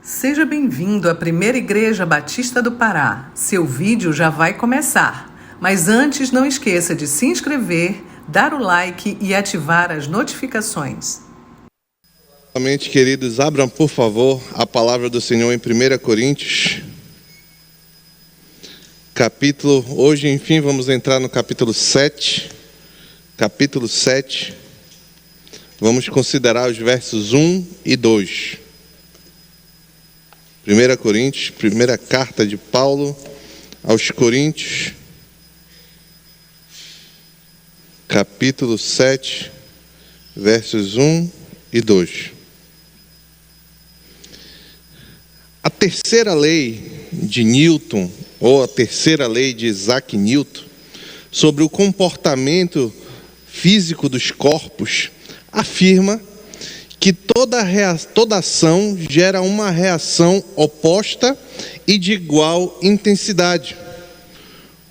Seja bem-vindo à Primeira Igreja Batista do Pará. Seu vídeo já vai começar. Mas antes, não esqueça de se inscrever, dar o like e ativar as notificações. Novamente, queridos, abram, por favor, a palavra do Senhor em 1 Coríntios. Hoje, enfim, vamos entrar no capítulo 7. Capítulo 7. Vamos considerar os versos 1 e 2. 1 Coríntios, primeira carta de Paulo aos Coríntios, capítulo 7, versos 1 e 2. A terceira lei de Newton, ou a terceira lei de Isaac Newton, sobre o comportamento físico dos corpos, afirma que toda ação gera uma reação oposta e de igual intensidade,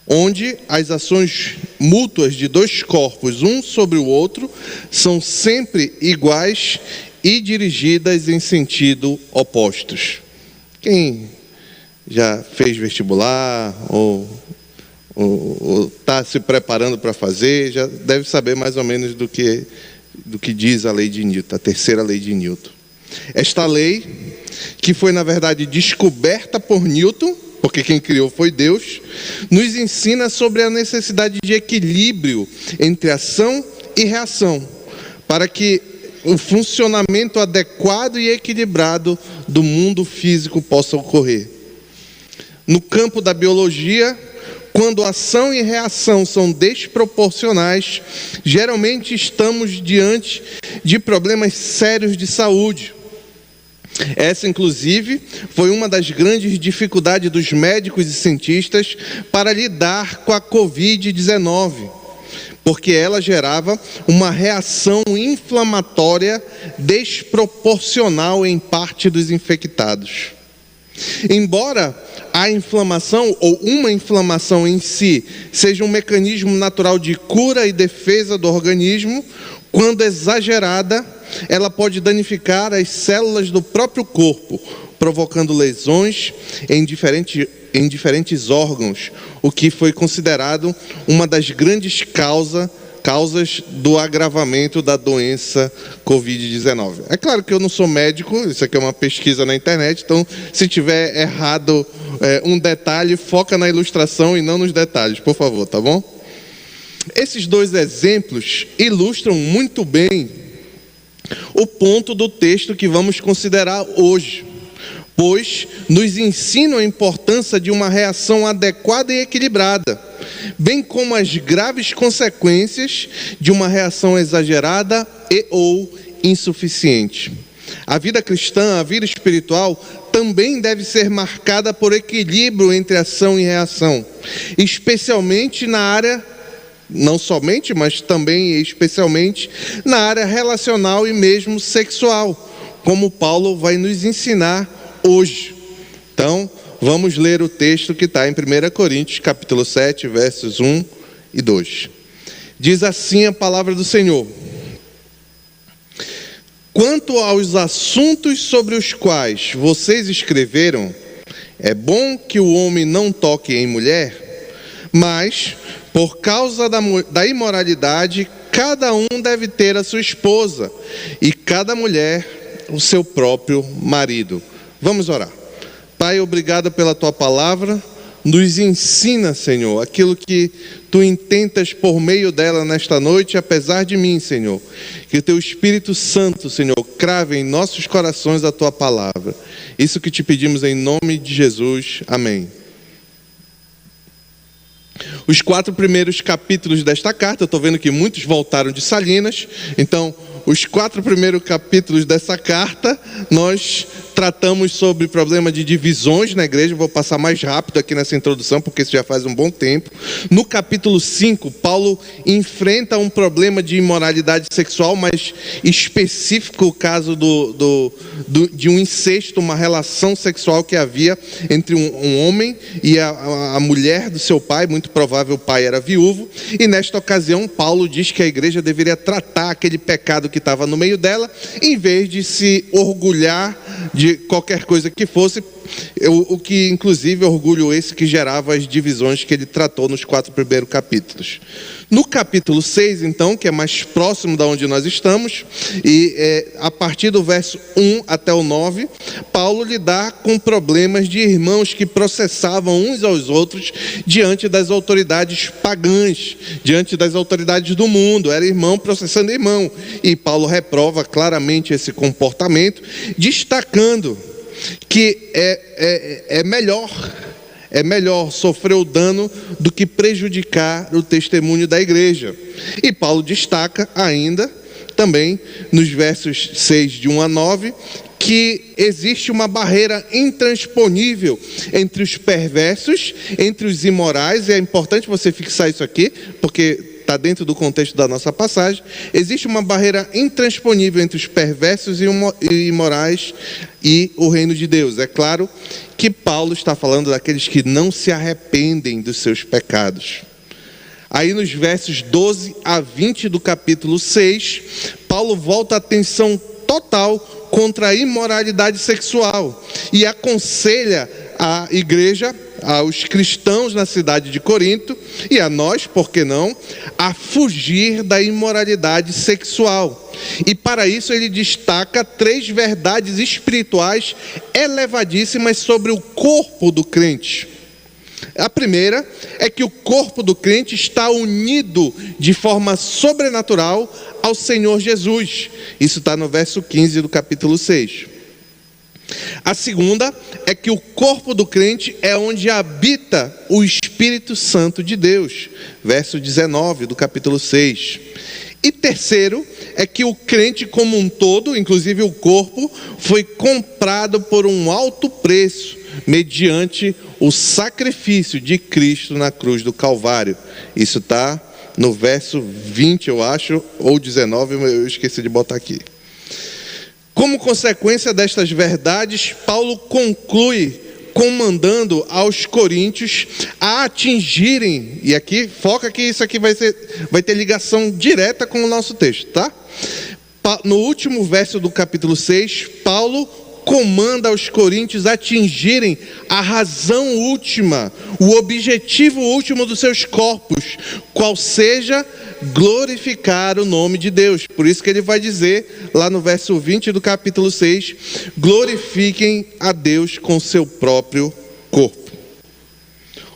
onde as ações mútuas de dois corpos, um sobre o outro, são sempre iguais e dirigidas em sentido opostos. Quem já fez vestibular ou está se preparando para fazer, já deve saber mais ou menos do que diz a lei de Newton, a terceira lei de Newton. Esta lei, que foi na verdade descoberta por Newton, porque quem criou foi Deus, nos ensina sobre a necessidade de equilíbrio entre ação e reação, para que o funcionamento adequado e equilibrado do mundo físico possa ocorrer. No campo da biologia, quando ação e reação são desproporcionais, geralmente estamos diante de problemas sérios de saúde. Essa, inclusive, foi uma das grandes dificuldades dos médicos e cientistas para lidar com a Covid-19, porque ela gerava uma reação inflamatória desproporcional em parte dos infectados. Embora a inflamação, ou uma inflamação em si, seja um mecanismo natural de cura e defesa do organismo, quando exagerada, ela pode danificar as células do próprio corpo, provocando lesões em diferentes órgãos, o que foi considerado uma das grandes causas do agravamento da doença Covid-19. É claro que eu não sou médico, isso aqui é uma pesquisa na internet, então se tiver errado um detalhe, foca na ilustração e não nos detalhes, por favor, tá bom? Esses dois exemplos ilustram muito bem o ponto do texto que vamos considerar hoje, pois nos ensinam a importância de uma reação adequada e equilibrada, bem como as graves consequências de uma reação exagerada ou insuficiente. A vida cristã, a vida espiritual, também deve ser marcada por equilíbrio entre ação e reação, especialmente na área, não somente, mas também e especialmente na área relacional e mesmo sexual, como Paulo vai nos ensinar hoje. Então, vamos ler o texto que está em 1 Coríntios, capítulo 7, versos 1 e 2. Diz assim a palavra do Senhor: quanto aos assuntos sobre os quais vocês escreveram, é bom que o homem não toque em mulher, mas, por causa da imoralidade, cada um deve ter a sua esposa, e cada mulher o seu próprio marido. Vamos orar. Pai, obrigado pela Tua palavra. Nos ensina, Senhor, aquilo que Tu intentas por meio dela nesta noite, apesar de mim, Senhor. Que o Teu Espírito Santo, Senhor, crave em nossos corações a Tua palavra. Isso que te pedimos em nome de Jesus. Amém. Os 4 primeiros capítulos desta carta, eu estou vendo que muitos voltaram de Salinas, então os 4 primeiros capítulos dessa carta, nós tratamos sobre problema de divisões na igreja. Vou passar mais rápido aqui nessa introdução, porque isso já faz um bom tempo. No capítulo 5, Paulo enfrenta um problema de imoralidade sexual, mas específico o caso de um incesto, uma relação sexual que havia entre um homem e a mulher do seu pai. Muito provável o pai era viúvo. E nesta ocasião, Paulo diz que a igreja deveria tratar aquele pecado que que estava no meio dela, em vez de se orgulhar de qualquer coisa que fosse, o que inclusive orgulho esse que gerava as divisões que ele tratou nos 4 primeiros capítulos. No capítulo 6, então, que é mais próximo da onde nós estamos, e a partir do verso 1 até o 9, Paulo lidar com problemas de irmãos que processavam uns aos outros diante das autoridades pagãs, diante das autoridades do mundo. Era irmão processando irmão. E Paulo reprova claramente esse comportamento, destacando que é melhor sofrer o dano do que prejudicar o testemunho da igreja. E Paulo destaca ainda, também, nos versos 6, de 1 a 9, que existe uma barreira intransponível entre os perversos, entre os imorais, e é importante você fixar isso aqui, porque está dentro do contexto da nossa passagem. Existe uma barreira intransponível entre os perversos e imorais e o reino de Deus. É claro que Paulo está falando daqueles que não se arrependem dos seus pecados. Aí nos versos 12 a 20 do capítulo 6, Paulo volta a atenção total contra a imoralidade sexual e aconselha a igreja, aos cristãos na cidade de Corinto, e a nós, por que não, a fugir da imoralidade sexual. E para isso ele destaca 3 verdades espirituais elevadíssimas sobre o corpo do crente. A primeira é que o corpo do crente está unido de forma sobrenatural ao Senhor Jesus. Isso está no verso 15 do capítulo 6. A segunda é que o corpo do crente é onde habita o Espírito Santo de Deus. Verso 19 do capítulo 6. E terceiro é que o crente como um todo, inclusive o corpo, foi comprado por um alto preço, mediante o sacrifício de Cristo na cruz do Calvário. Isso está no verso 20, eu acho, ou 19, eu esqueci de botar aqui. Como consequência destas verdades, Paulo conclui comandando aos coríntios a atingirem, e aqui, foca que isso aqui vai ter ligação direta com o nosso texto, tá? No último verso do capítulo 6, Paulo comanda aos coríntios atingirem a razão última, o objetivo último dos seus corpos, qual seja glorificar o nome de Deus. Por isso que ele vai dizer lá no verso 20 do capítulo 6, glorifiquem a Deus com seu próprio corpo.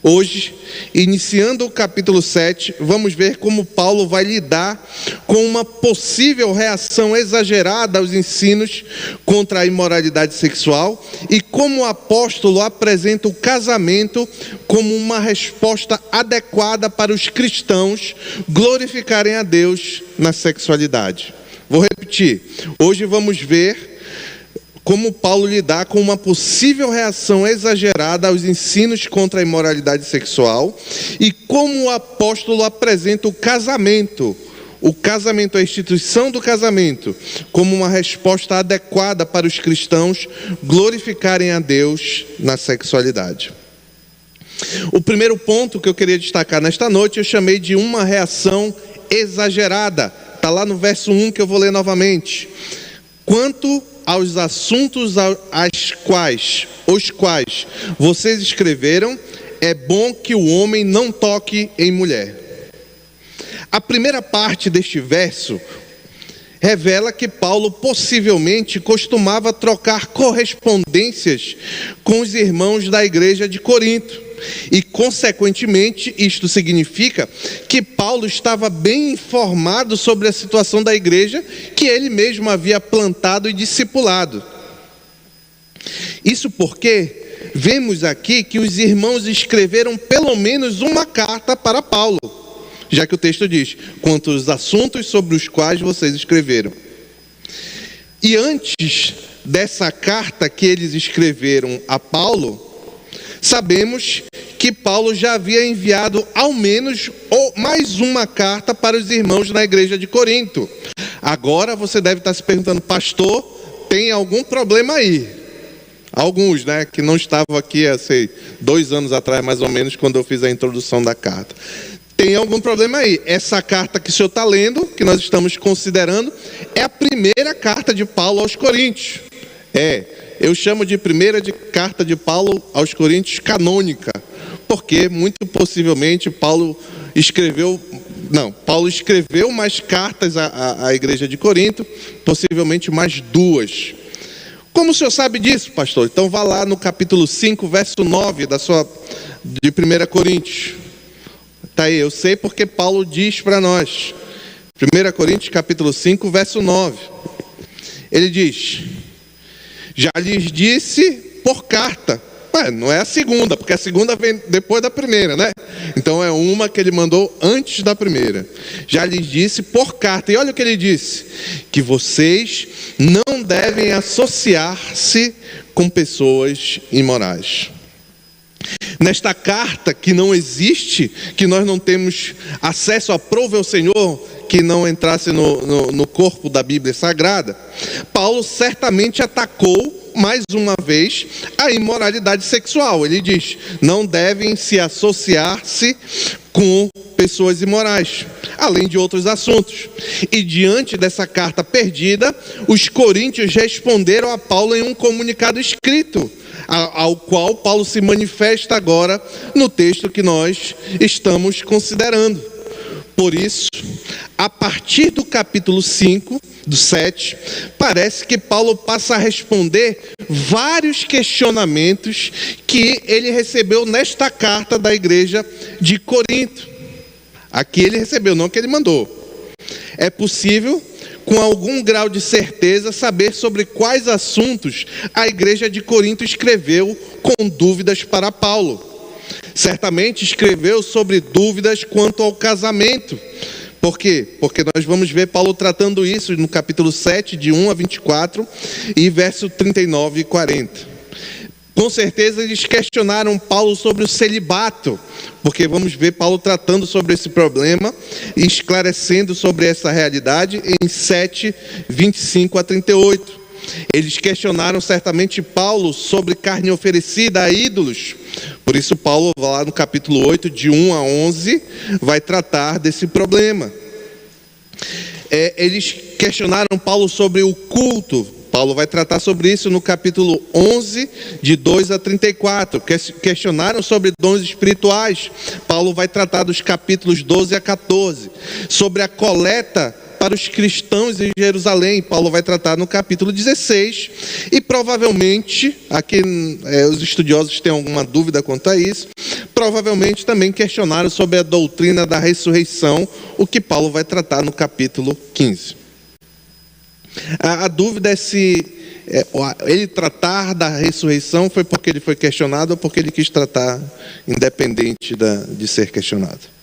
Hoje, iniciando o capítulo 7, vamos ver como Paulo vai lidar com uma possível reação exagerada aos ensinos contra a imoralidade sexual e como o apóstolo apresenta o casamento como uma resposta adequada para os cristãos glorificarem a Deus na sexualidade. Vou repetir, hoje vamos ver como Paulo lidar com uma possível reação exagerada aos ensinos contra a imoralidade sexual e como o apóstolo apresenta o casamento, a instituição do casamento, como uma resposta adequada para os cristãos glorificarem a Deus na sexualidade. O primeiro ponto que eu queria destacar nesta noite, eu chamei de uma reação exagerada. Está lá no verso 1 que eu vou ler novamente. Quanto aos assuntos os quais vocês escreveram, é bom que o homem não toque em mulher. A primeira parte deste verso revela que Paulo possivelmente costumava trocar correspondências com os irmãos da igreja de Corinto. E, consequentemente, isto significa que Paulo estava bem informado sobre a situação da igreja que ele mesmo havia plantado e discipulado. Isso porque vemos aqui que os irmãos escreveram pelo menos uma carta para Paulo, já que o texto diz, quanto aos assuntos sobre os quais vocês escreveram. E antes dessa carta que eles escreveram a Paulo, sabemos que Paulo já havia enviado ao menos mais uma carta para os irmãos na igreja de Corinto. Agora você deve estar se perguntando, pastor, tem algum problema aí? Alguns, né, que não estavam aqui há 2 anos atrás, mais ou menos, quando eu fiz a introdução da carta. tem algum problema aí. Essa carta que o senhor está lendo, que nós estamos considerando, é a primeira carta de Paulo aos Coríntios. Eu chamo de carta de Paulo aos Coríntios canônica, porque muito possivelmente Paulo escreveu mais cartas à igreja de Corinto, possivelmente mais 2. Como o senhor sabe disso, pastor? Então vá lá no capítulo 5, verso 9 de 1 Coríntios. Está aí, eu sei porque Paulo diz para nós. 1 Coríntios capítulo 5, verso 9. Ele diz: já lhes disse por carta. Não é a segunda, porque a segunda vem depois da primeira, né? Então é uma que ele mandou antes da primeira. Já lhes disse por carta. E olha o que ele disse: que vocês não devem associar-se com pessoas imorais. Nesta carta que não existe, que nós não temos acesso, aprove ao Senhor que não entrasse no corpo da Bíblia Sagrada, Paulo certamente atacou mais uma vez a imoralidade sexual. Ele diz: não devem se associar-se com pessoas imorais, além de outros assuntos. E diante dessa carta perdida, os coríntios responderam a Paulo em um comunicado escrito, ao qual Paulo se manifesta agora no texto que nós estamos considerando. Por isso, a partir do capítulo 5, do 7, parece que Paulo passa a responder vários questionamentos que ele recebeu nesta carta da igreja de Corinto. Aqui ele recebeu, não que ele mandou. É possível, com algum grau de certeza, saber sobre quais assuntos a igreja de Corinto escreveu com dúvidas para Paulo. Certamente escreveu sobre dúvidas quanto ao casamento. Por quê? Porque nós vamos ver Paulo tratando isso no capítulo 7, de 1 a 24, e verso 39 e 40. Com certeza eles questionaram Paulo sobre o celibato, porque vamos ver Paulo tratando sobre esse problema e esclarecendo sobre essa realidade em 7, 25 a 38. Eles questionaram certamente Paulo sobre carne oferecida a ídolos. Por isso Paulo, lá no capítulo 8, de 1 a 11, vai tratar desse problema. Eles questionaram Paulo sobre o culto. Paulo vai tratar sobre isso no capítulo 11, de 2 a 34. Questionaram sobre dons espirituais. Paulo vai tratar dos capítulos 12 a 14. Sobre a coleta para os cristãos em Jerusalém, Paulo vai tratar no capítulo 16, e provavelmente, aqui os estudiosos têm alguma dúvida quanto a isso, provavelmente também questionaram sobre a doutrina da ressurreição, o que Paulo vai tratar no capítulo 15. A dúvida é se ele tratar da ressurreição foi porque ele foi questionado ou porque ele quis tratar independente de ser questionado.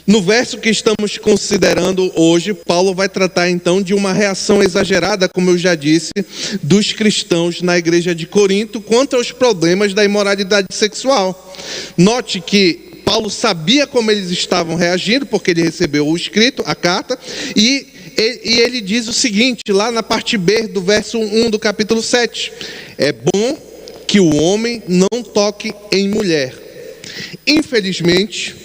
No verso que estamos considerando hoje, Paulo vai tratar então de uma reação exagerada, como eu já disse, dos cristãos na igreja de Corinto quanto aos problemas da imoralidade sexual. Note que Paulo sabia como eles estavam reagindo, porque ele recebeu o escrito, a carta, e ele diz o seguinte, lá na parte B do verso 1 do capítulo 7. É bom que o homem não toque em mulher. Infelizmente,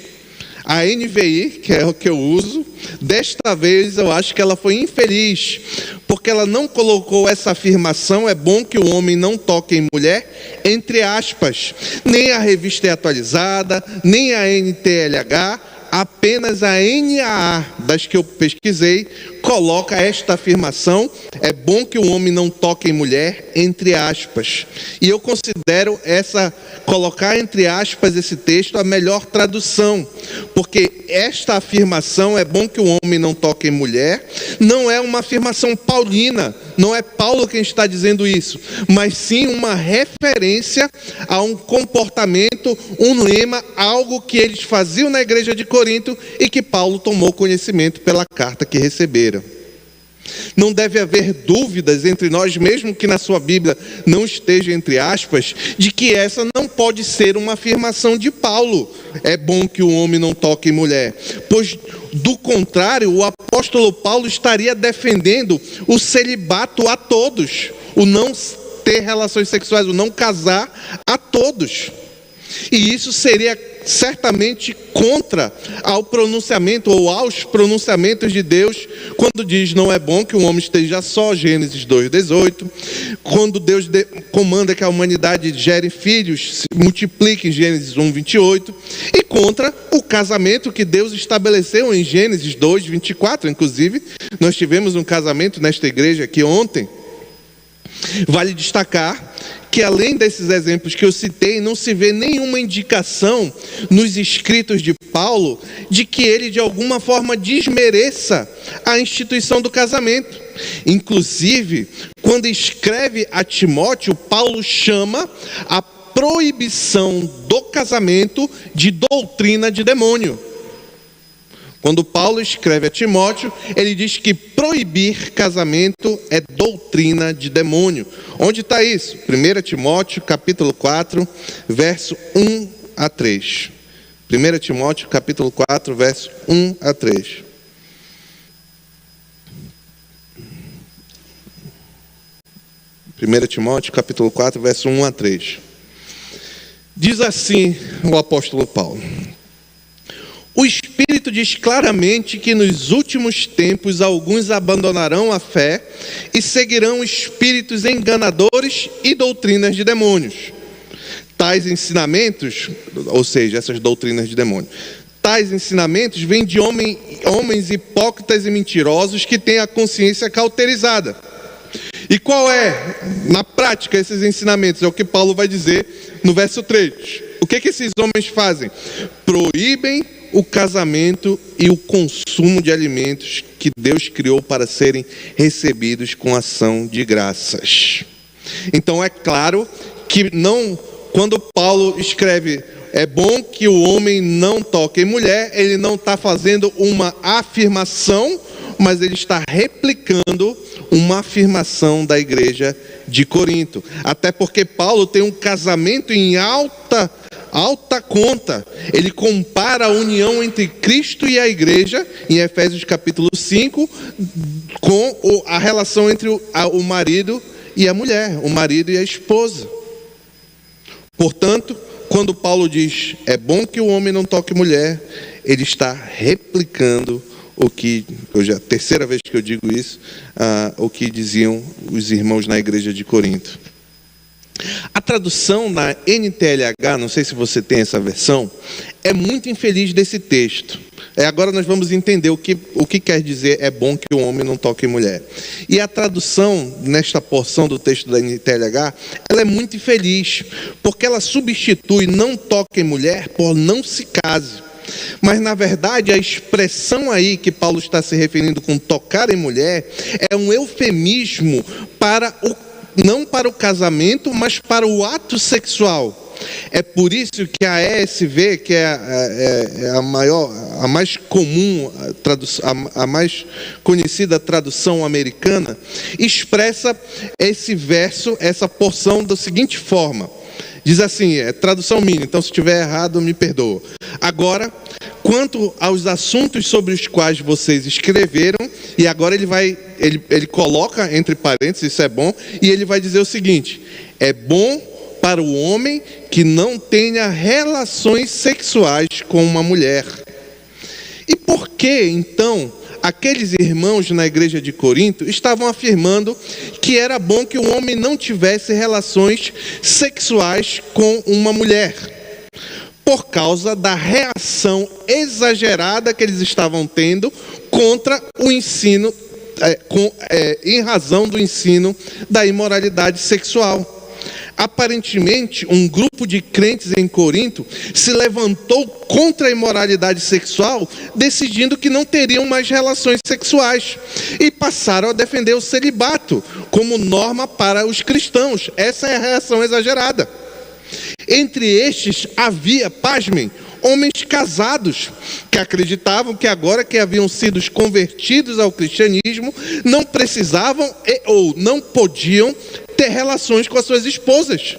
a NVI, que é o que eu uso, desta vez eu acho que ela foi infeliz, porque ela não colocou essa afirmação, é bom que o homem não toque em mulher, entre aspas. Nem a revista é atualizada, nem a NTLH, apenas a NAA, das que eu pesquisei, coloca esta afirmação, é bom que o homem não toque em mulher, entre aspas. E eu considero colocar entre aspas esse texto a melhor tradução, porque esta afirmação, é bom que o homem não toque em mulher, não é uma afirmação paulina, não é Paulo quem está dizendo isso, mas sim uma referência a um comportamento, um lema, algo que eles faziam na igreja de Corinto e que Paulo tomou conhecimento pela carta que receberam. Não deve haver dúvidas entre nós, mesmo que na sua Bíblia não esteja entre aspas, de que essa não pode ser uma afirmação de Paulo. É bom que o homem não toque em mulher, pois do contrário, o apóstolo Paulo estaria defendendo o celibato a todos, o não ter relações sexuais, o não casar a todos. E isso seria certamente contra ao pronunciamento ou aos pronunciamentos de Deus, quando diz não é bom que o homem esteja só, Gênesis 2:18, quando Deus comanda que a humanidade gere filhos, se multiplique em Gênesis 1:28, e contra o casamento que Deus estabeleceu em Gênesis 2:24, inclusive nós tivemos um casamento nesta igreja aqui ontem. Vale destacar que além desses exemplos que eu citei, não se vê nenhuma indicação nos escritos de Paulo de que ele de alguma forma desmereça a instituição do casamento. Inclusive, quando escreve a Timóteo, Paulo chama a proibição do casamento de doutrina de demônio. Quando Paulo escreve a Timóteo, ele diz que proibir casamento é doutrina de demônio. Onde está isso? 1 Timóteo, capítulo 4, verso 1 a 3. 1 Timóteo, capítulo 4, verso 1 a 3. Timóteo, capítulo 4, verso 1 a 3. Diz assim o apóstolo Paulo: o Espírito diz claramente que nos últimos tempos alguns abandonarão a fé e seguirão espíritos enganadores e doutrinas de demônios. Tais ensinamentos, ou seja, essas doutrinas de demônio, tais ensinamentos vêm de homens hipócritas e mentirosos que têm a consciência cauterizada. E qual é, na prática, esses ensinamentos? É o que Paulo vai dizer no verso 3. O que esses homens fazem? Proíbem o casamento e o consumo de alimentos que Deus criou para serem recebidos com ação de graças. Então é claro que quando Paulo escreve é bom que o homem não toque em mulher, ele não está fazendo uma afirmação, mas ele está replicando uma afirmação da igreja de Corinto. Até porque Paulo tem um casamento em alta conta. Ele compara a união entre Cristo e a igreja, em Efésios capítulo 5, com a relação entre o marido e a mulher, o marido e a esposa. Portanto, quando Paulo diz, é bom que o homem não toque mulher, ele está replicando o que, hoje é a terceira vez que eu digo isso, o que diziam os irmãos na igreja de Corinto. A tradução na NTLH, não sei se você tem essa versão, é muito infeliz desse texto. Agora nós vamos entender o que quer dizer é bom que o homem não toque em mulher. E a tradução nesta porção do texto da NTLH, ela é muito infeliz, porque ela substitui não toque em mulher por não se case. Mas na verdade a expressão aí que Paulo está se referindo com tocar em mulher é um eufemismo não para o casamento, mas para o ato sexual. É por isso que a ESV, que é a mais comum, a mais conhecida tradução americana, expressa esse verso, essa porção da seguinte forma. Diz assim, é tradução minha, então se estiver errado me perdoa. Agora, quanto aos assuntos sobre os quais vocês escreveram, e agora ele coloca entre parênteses, isso é bom, e ele vai dizer o seguinte: é bom para o homem que não tenha relações sexuais com uma mulher. E por que, então, aqueles irmãos na igreja de Corinto estavam afirmando que era bom que o homem não tivesse relações sexuais com uma mulher? Por causa da reação exagerada que eles estavam tendo contra o ensino, em razão do ensino da imoralidade sexual. Aparentemente, um grupo de crentes em Corinto se levantou contra a imoralidade sexual, decidindo que não teriam mais relações sexuais, e passaram a defender o celibato como norma para os cristãos. Essa é a reação exagerada. Entre estes havia, pasmem, homens casados que acreditavam que agora que haviam sido convertidos ao cristianismo, não precisavam ou não podiam ter relações com as suas esposas.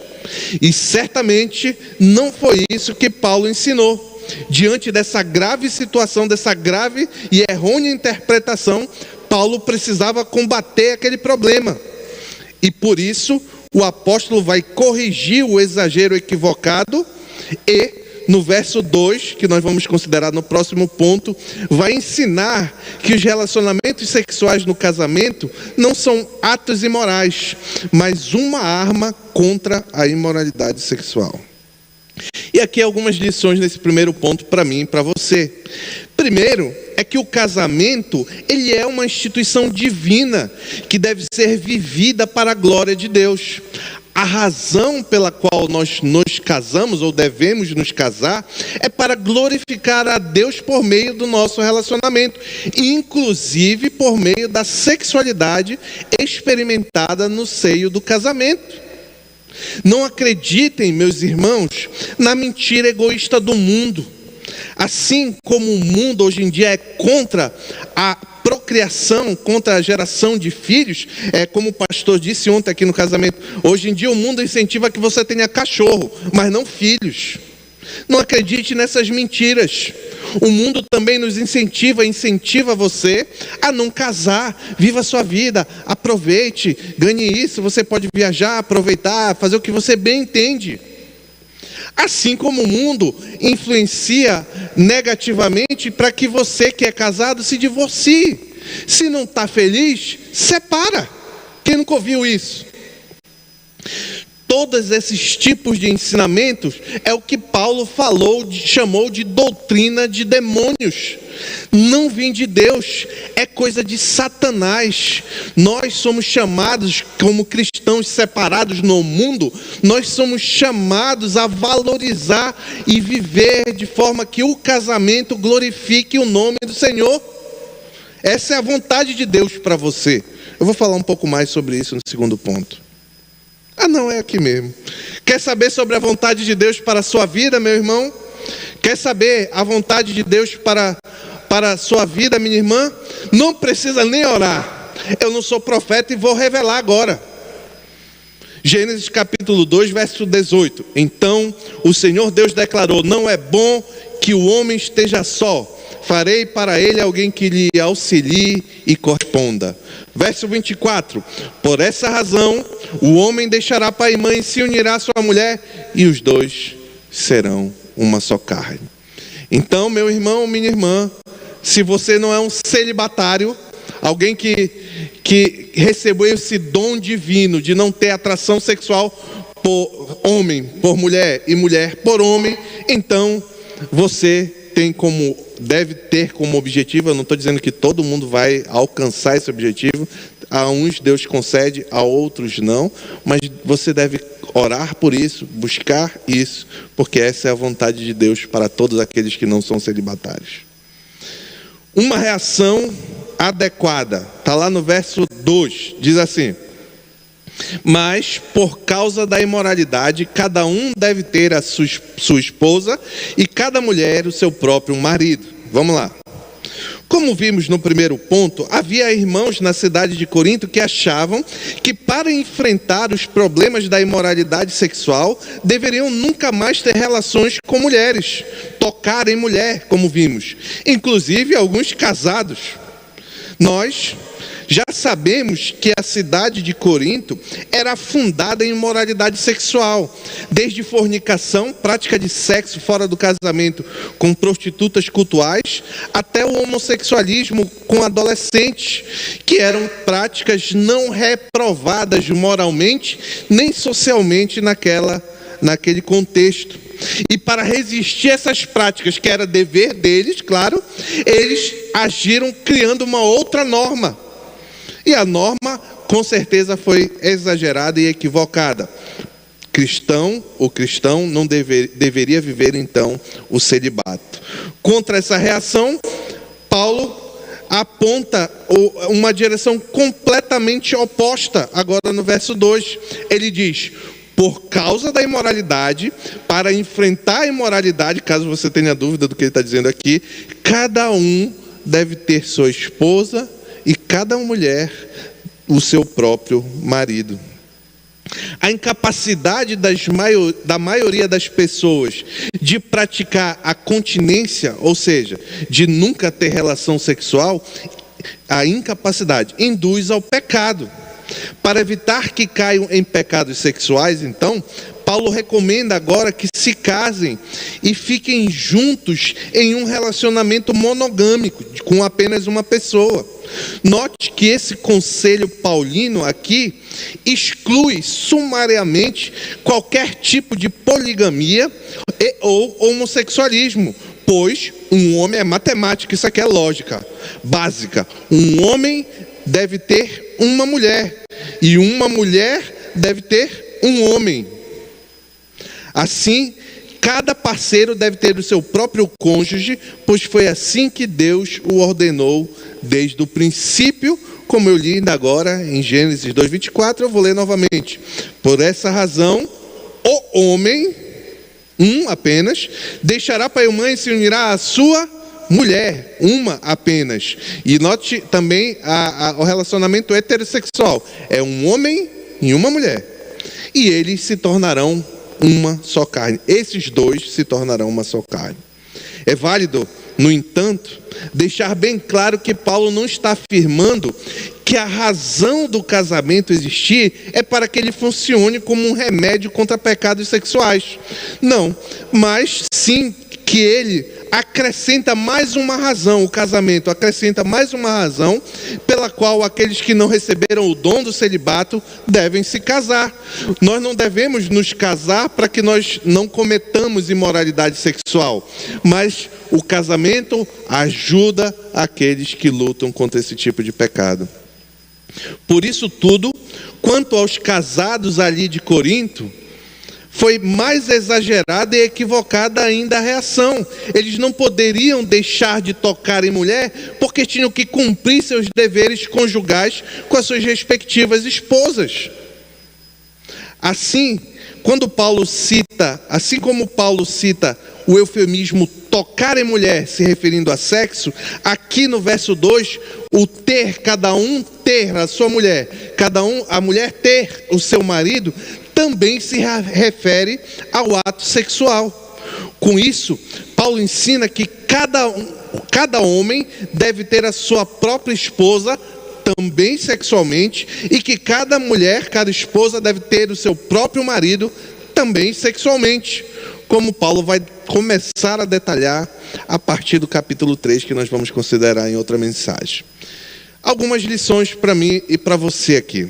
E certamente não foi isso que Paulo ensinou. Diante dessa grave situação, dessa grave e errônea interpretação, Paulo precisava combater aquele problema. E por isso o apóstolo vai corrigir o exagero equivocado E no verso 2, que nós vamos considerar no próximo ponto, vai ensinar que os relacionamentos sexuais no casamento não são atos imorais, mas uma arma contra a imoralidade sexual. E aqui algumas lições nesse primeiro ponto para mim e para você. Primeiro, é que o casamento, ele é uma instituição divina que deve ser vivida para a glória de Deus. A razão pela qual nós nos casamos, ou devemos nos casar, é para glorificar a Deus por meio do nosso relacionamento, inclusive por meio da sexualidade experimentada no seio do casamento. Não acreditem, meus irmãos, na mentira egoísta do mundo. Assim como o mundo hoje em dia é contra a procriação, contra a geração de filhos, como o pastor disse ontem aqui no casamento, hoje em dia o mundo incentiva que você tenha cachorro, mas não filhos. Não acredite nessas mentiras. O mundo também nos incentiva você a não casar. Viva a sua vida, aproveite, ganhe isso. Você pode viajar, aproveitar, fazer o que você bem entende. Assim como o mundo influencia negativamente para que você que é casado se divorcie. Se não está feliz, separa. Quem nunca ouviu isso? Todos esses tipos de ensinamentos é o que Paulo chamou de doutrina de demônios. Não vem de Deus, é coisa de Satanás. Nós somos chamados, como cristãos separados no mundo, nós somos chamados a valorizar e viver de forma que o casamento glorifique o nome do Senhor. Essa é a vontade de Deus para você. Eu vou falar um pouco mais sobre isso no segundo ponto. Não, é aqui mesmo. Quer saber sobre a vontade de Deus para a sua vida, meu irmão? Quer saber a vontade de Deus para a sua vida, minha irmã? Não precisa nem orar. Eu não sou profeta e vou revelar agora. Gênesis capítulo 2, verso 18. Então o Senhor Deus declarou: não é bom que o homem esteja só. Farei para ele alguém que lhe auxilie e corresponda. Verso 24. Por essa razão, o homem deixará pai e mãe, se unirá à sua mulher, e os dois serão uma só carne. Então, meu irmão, minha irmã, se você não é um celibatário, alguém que recebeu esse dom divino de não ter atração sexual por homem, por mulher, e mulher por homem, então você deve ter como objetivo, eu não estou dizendo que todo mundo vai alcançar esse objetivo, a uns Deus concede, a outros não, mas você deve orar por isso, buscar isso, porque essa é a vontade de Deus para todos aqueles que não são celibatários. Uma reação adequada, está lá no verso 2, diz assim: mas por causa da imoralidade, cada um deve ter a sua esposa e cada mulher o seu próprio marido. Vamos lá. Como vimos no primeiro ponto, havia irmãos na cidade de Corinto que achavam que para enfrentar os problemas da imoralidade sexual, deveriam nunca mais ter relações com mulheres, tocar em mulher, como vimos. Inclusive alguns casados. Nós já sabemos que a cidade de Corinto era fundada em imoralidade sexual, desde fornicação, prática de sexo fora do casamento com prostitutas cultuais, até o homossexualismo com adolescentes, que eram práticas não reprovadas moralmente nem socialmente naquele contexto. E para resistir a essas práticas, que era dever deles, claro, eles agiram criando uma outra norma. E a norma, com certeza, foi exagerada e equivocada. O cristão não deveria viver, então, o celibato. Contra essa reação, Paulo aponta uma direção completamente oposta, agora no verso 2. Ele diz: por causa da imoralidade, para enfrentar a imoralidade, caso você tenha dúvida do que ele está dizendo aqui, cada um deve ter sua esposa e cada mulher o seu próprio marido. A incapacidade da maioria das pessoas de praticar a continência, ou seja, de nunca ter relação sexual, a incapacidade induz ao pecado. Para evitar que caiam em pecados sexuais, então, Paulo recomenda agora que se casem e fiquem juntos em um relacionamento monogâmico, com apenas uma pessoa. Note que esse conselho paulino aqui exclui sumariamente qualquer tipo de poligamia ou homossexualismo, pois um homem é matemática, isso aqui é lógica básica. Um homem deve ter uma mulher e uma mulher deve ter um homem. Assim, cada parceiro deve ter o seu próprio cônjuge, pois foi assim que Deus o ordenou desde o princípio, como eu li ainda agora em Gênesis 2:24, eu vou ler novamente. Por essa razão, o homem, apenas, deixará pai e mãe e se unirá à sua mulher, uma apenas. E note também o relacionamento heterossexual, é um homem e uma mulher. E eles se tornarão uma só carne. Esses dois se tornarão uma só carne. É válido, no entanto, deixar bem claro que Paulo não está afirmando que a razão do casamento existir é para que ele funcione como um remédio contra pecados sexuais. Não, mas sim que ele acrescenta mais uma razão, o casamento acrescenta mais uma razão pela qual aqueles que não receberam o dom do celibato devem se casar. Nós não devemos nos casar para que nós não cometamos imoralidade sexual, mas o casamento ajuda aqueles que lutam contra esse tipo de pecado. Por isso tudo, quanto aos casados ali de Corinto, foi mais exagerada e equivocada ainda a reação. Eles não poderiam deixar de tocar em mulher porque tinham que cumprir seus deveres conjugais com as suas respectivas esposas. Assim como Paulo cita o eufemismo tocar em mulher, se referindo a sexo, aqui no verso 2, o ter, cada um ter a sua mulher, a mulher ter o seu marido, também se refere ao ato sexual. Com isso, Paulo ensina que cada homem deve ter a sua própria esposa, também sexualmente, e que cada mulher, cada esposa deve ter o seu próprio marido, também sexualmente, como Paulo vai começar a detalhar a partir do capítulo 3, que nós vamos considerar em outra mensagem. Algumas lições para mim e para você aqui.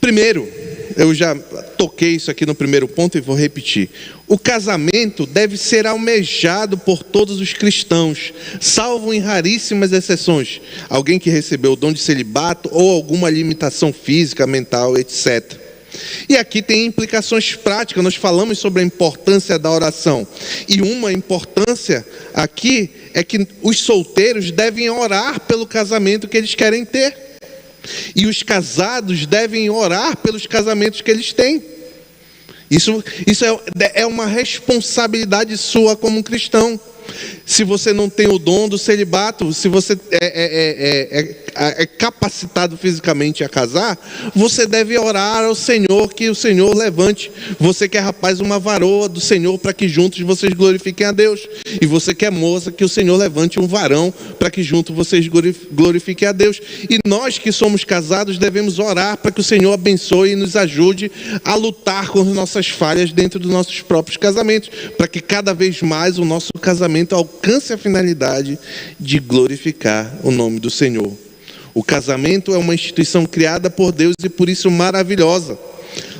Primeiro, eu já toquei isso aqui no primeiro ponto e vou repetir. O casamento deve ser almejado por todos os cristãos, salvo em raríssimas exceções. Alguém que recebeu o dom de celibato ou alguma limitação física, mental, etc. E aqui tem implicações práticas. Nós falamos sobre a importância da oração. E uma importância aqui é que os solteiros devem orar pelo casamento que eles querem ter. E os casados devem orar pelos casamentos que eles têm. Isso é uma responsabilidade sua como um cristão. Se você não tem o dom do celibato, se você é capacitado fisicamente a casar, você deve orar ao Senhor, que o Senhor levante. Você que é rapaz, uma varoa do Senhor, para que juntos vocês glorifiquem a Deus. E você que é moça, que o Senhor levante um varão, para que juntos vocês glorifiquem a Deus. E nós que somos casados devemos orar para que o Senhor abençoe e nos ajude a lutar com as nossas falhas dentro dos nossos próprios casamentos, para que cada vez mais o nosso casamento alcance a finalidade de glorificar o nome do Senhor. O casamento é uma instituição criada por Deus e por isso maravilhosa.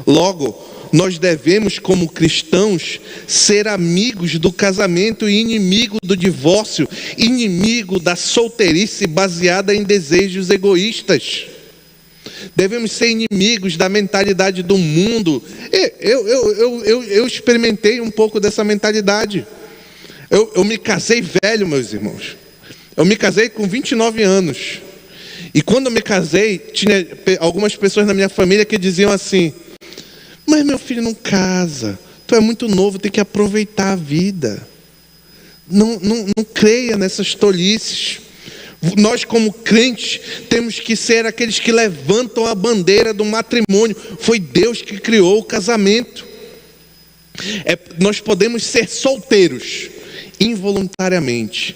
Logo, nós devemos, como cristãos, ser amigos do casamento e inimigo do divórcio, inimigo da solteirice baseada em desejos egoístas. Devemos ser inimigos da mentalidade do mundo. Eu experimentei um pouco dessa mentalidade. Eu me casei velho, meus irmãos. Eu me casei com 29 anos. E quando eu me casei, tinha algumas pessoas na minha família que diziam assim: mas meu filho, não casa, tu é muito novo, tem que aproveitar a vida. Não creia nessas tolices. Nós como crentes temos que ser aqueles que levantam a bandeira do matrimônio. Foi Deus que criou o casamento. Nós podemos ser solteiros involuntariamente,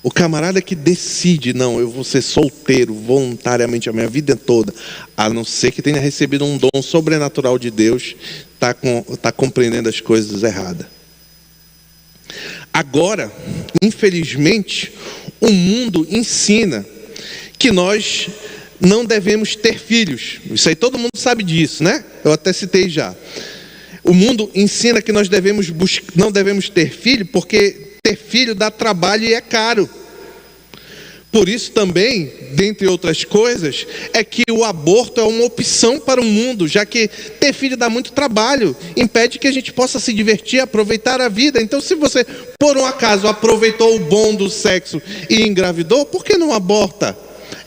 O camarada que decide, não, eu vou ser solteiro voluntariamente a minha vida toda, a não ser que tenha recebido um dom sobrenatural de Deus, está compreendendo as coisas erradas. Agora, infelizmente, o mundo ensina que nós não devemos ter filhos. Isso aí todo mundo sabe disso, né? Eu até citei já. O mundo ensina que nós não devemos ter filho, porque ter filho dá trabalho e é caro. Por isso também, dentre outras coisas, é que o aborto é uma opção para o mundo, já que ter filho dá muito trabalho, impede que a gente possa se divertir, aproveitar a vida. Então, se você, por um acaso, aproveitou o bom do sexo e engravidou, por que não aborta?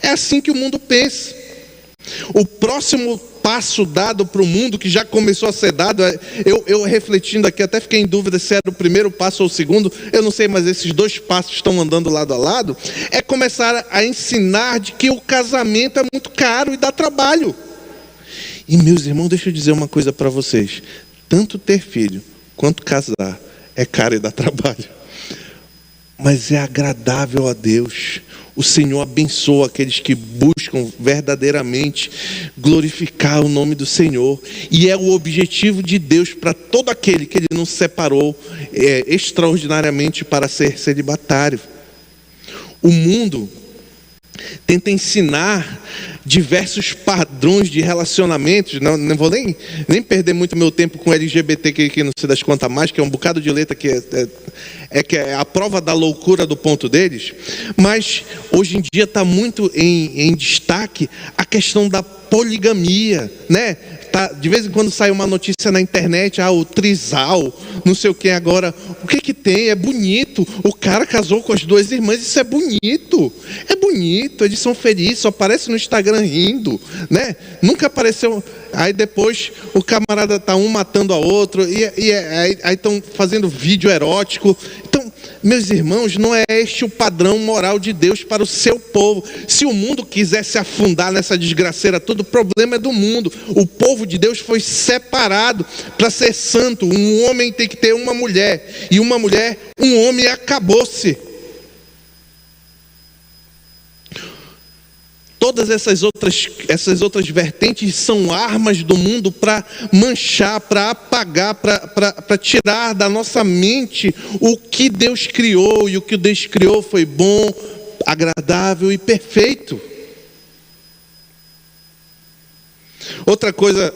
É assim que o mundo pensa. O próximo passo dado para o mundo, que já começou a ser dado, eu refletindo aqui, até fiquei em dúvida se era o primeiro passo ou o segundo, eu não sei, mas esses dois passos estão andando lado a lado, é começar a ensinar de que o casamento é muito caro e dá trabalho. E meus irmãos, deixa eu dizer uma coisa para vocês, tanto ter filho quanto casar é caro e dá trabalho, mas é agradável a Deus. O Senhor abençoa aqueles que buscam verdadeiramente glorificar o nome do Senhor. E é o objetivo de Deus para todo aquele que Ele não separou extraordinariamente para ser celibatário. O mundo tenta ensinar diversos padrões de relacionamentos. Não vou nem perder muito meu tempo com LGBT, que não se das conta mais, que é um bocado de letra que é a prova da loucura do ponto deles. Mas hoje em dia está muito em destaque a questão da poligamia, né? De vez em quando sai uma notícia na internet, o trisal, não sei o que agora. O que tem? É bonito. O cara casou com as duas irmãs, isso é bonito. É bonito, eles são felizes, só aparece no Instagram rindo, né? Nunca apareceu. Aí depois o camarada está um matando a outro, aí estão fazendo vídeo erótico. Então, meus irmãos, não é este o padrão moral de Deus para o seu povo. Se o mundo quiser se afundar nessa desgraceira toda, o problema é do mundo. O povo de Deus foi separado para ser santo. Um homem tem que ter uma mulher, e uma mulher, um homem, e acabou-se. Todas essas outras vertentes são armas do mundo para manchar, para apagar, para tirar da nossa mente o que Deus criou. E o que Deus criou foi bom, agradável e perfeito. Outra coisa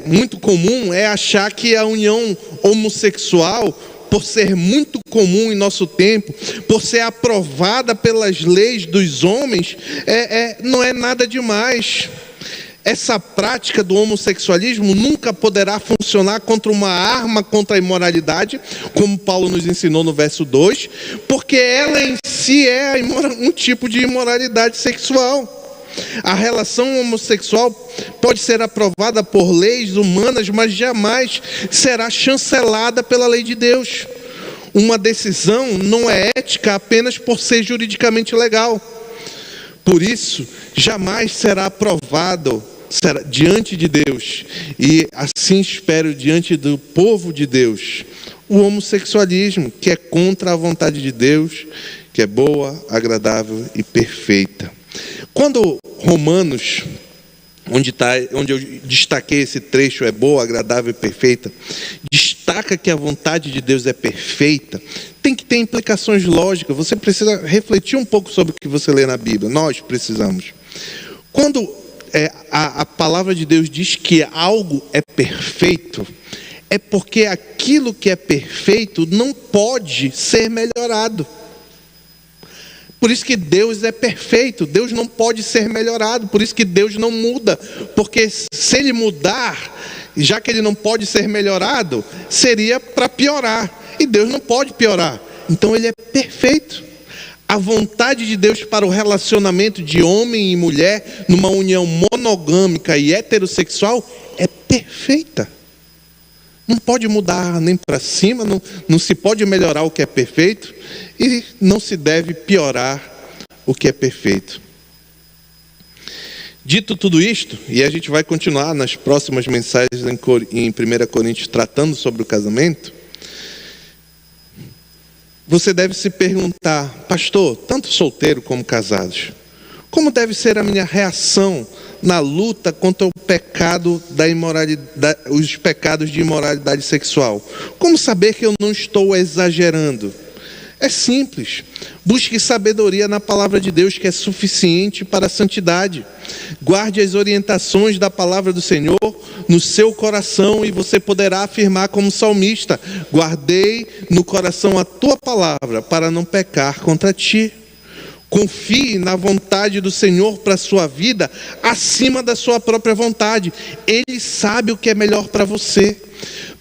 muito comum é achar que a união homossexual, por ser muito comum em nosso tempo, por ser aprovada pelas leis dos homens, não é nada demais. Essa prática do homossexualismo nunca poderá funcionar contra uma arma contra a imoralidade, como Paulo nos ensinou no verso 2, porque ela em si é um tipo de imoralidade sexual. A relação homossexual pode ser aprovada por leis humanas, mas jamais será chancelada pela lei de Deus. Uma decisão não é ética apenas por ser juridicamente legal. Por isso, jamais será aprovado diante de Deus, e assim espero diante do povo de Deus, o homossexualismo, que é contra a vontade de Deus, que é boa, agradável e perfeita. Quando Romanos, onde eu destaquei esse trecho, é boa, agradável e perfeita, destaca que a vontade de Deus é perfeita, tem que ter implicações lógicas. Você precisa refletir um pouco sobre o que você lê na Bíblia. Nós precisamos. Quando a palavra de Deus diz que algo é perfeito, é porque aquilo que é perfeito não pode ser melhorado. Por isso que Deus é perfeito, Deus não pode ser melhorado, por isso que Deus não muda, porque se Ele mudar, já que Ele não pode ser melhorado, seria para piorar, e Deus não pode piorar, então Ele é perfeito. A vontade de Deus para o relacionamento de homem e mulher, numa união monogâmica e heterossexual, é perfeita. Não pode mudar nem para cima, não se pode melhorar o que é perfeito, e não se deve piorar o que é perfeito. Dito tudo isto, e a gente vai continuar nas próximas mensagens em 1 Coríntios tratando sobre o casamento, Você deve se perguntar: pastor, tanto solteiro como casados, como deve ser a minha reação na luta contra o pecado da imoralidade, os pecados de imoralidade sexual? Como saber que eu não estou exagerando? É simples. Busque sabedoria na palavra de Deus, que é suficiente para a santidade. Guarde as orientações da palavra do Senhor no seu coração, e você poderá afirmar como salmista: guardei no coração a tua palavra para não pecar contra ti. Confie na vontade do Senhor para a sua vida acima da sua própria vontade. Ele sabe o que é melhor para você.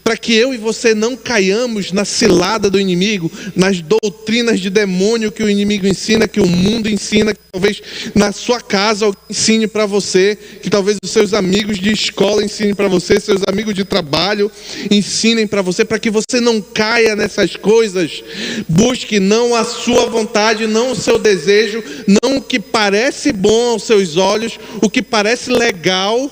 Para que eu e você não caiamos na cilada do inimigo, nas doutrinas de demônio que o inimigo ensina, que o mundo ensina, que talvez na sua casa alguém ensine para você, que talvez os seus amigos de escola ensinem para você, seus amigos de trabalho ensinem para você, para que você não caia nessas coisas. Busque não a sua vontade, não o seu desejo, não o que parece bom aos seus olhos, o que parece legal,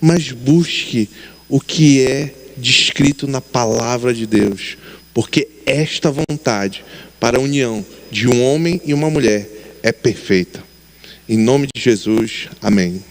mas busque o que é descrito na palavra de Deus, porque esta vontade para a união de um homem e uma mulher é perfeita. Em nome de Jesus, amém.